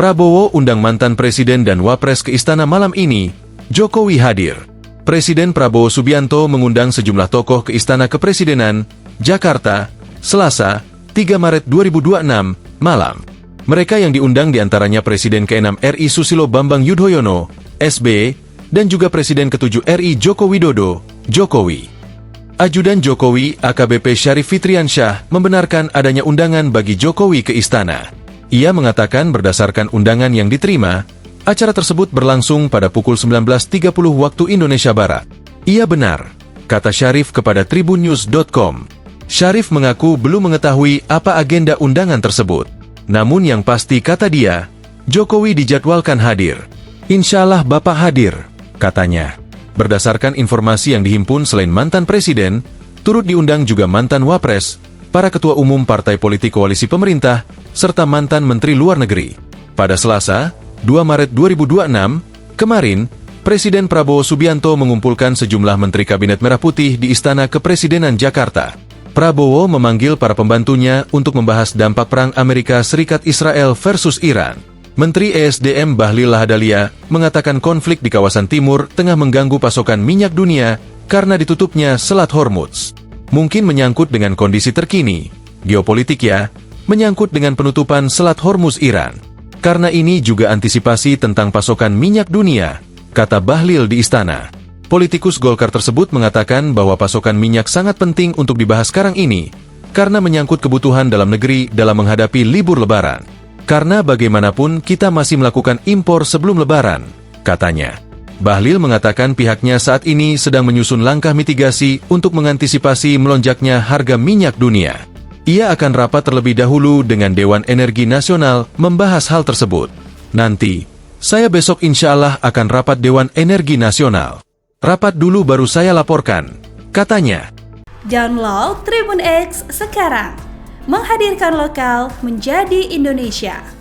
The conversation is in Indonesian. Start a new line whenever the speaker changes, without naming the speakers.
Prabowo undang mantan Presiden dan Wapres ke istana malam ini, Jokowi hadir. Presiden Prabowo Subianto mengundang sejumlah tokoh ke Istana Kepresidenan, Jakarta, Selasa, 3 Maret 2026, malam. Mereka yang diundang diantaranya Presiden ke-6 RI Susilo Bambang Yudhoyono, SB, dan juga Presiden ke-7 RI Joko Widodo, Jokowi. Ajudan Jokowi, AKBP Syarif Fitriansyah, membenarkan adanya undangan bagi Jokowi ke istana. Ia mengatakan berdasarkan undangan yang diterima, acara tersebut berlangsung pada pukul 19.30 waktu Indonesia Barat. Ia benar, kata Syarif kepada tribunnews.com. Syarif mengaku belum mengetahui apa agenda undangan tersebut. Namun yang pasti kata dia, Jokowi dijadwalkan hadir. Insya Allah Bapak hadir, katanya. Berdasarkan informasi yang dihimpun selain mantan presiden, turut diundang juga mantan wapres, para ketua umum partai politik koalisi pemerintah, serta mantan menteri luar negeri. Pada Selasa, 2 Maret 2026, kemarin, Presiden Prabowo Subianto mengumpulkan sejumlah menteri Kabinet Merah Putih di Istana Kepresidenan Jakarta. Prabowo memanggil para pembantunya untuk membahas dampak perang Amerika Serikat Israel versus Iran. Menteri ESDM Bahlil Lahadalia mengatakan konflik di kawasan timur tengah mengganggu pasokan minyak dunia karena ditutupnya Selat Hormuz. Mungkin menyangkut dengan kondisi terkini, geopolitik ya, menyangkut dengan penutupan Selat Hormuz Iran. Karena ini juga antisipasi tentang pasokan minyak dunia, kata Bahlil di istana. Politikus Golkar tersebut mengatakan bahwa pasokan minyak sangat penting untuk dibahas sekarang ini, karena menyangkut kebutuhan dalam negeri dalam menghadapi libur lebaran. Karena bagaimanapun kita masih melakukan impor sebelum lebaran, katanya. Bahlil mengatakan pihaknya saat ini sedang menyusun langkah mitigasi untuk mengantisipasi melonjaknya harga minyak dunia. Ia akan rapat terlebih dahulu dengan Dewan Energi Nasional membahas hal tersebut. Nanti, saya besok insya Allah akan rapat Dewan Energi Nasional. Rapat dulu baru saya laporkan, katanya.
Download Tribun X sekarang, menghadirkan lokal menjadi Indonesia.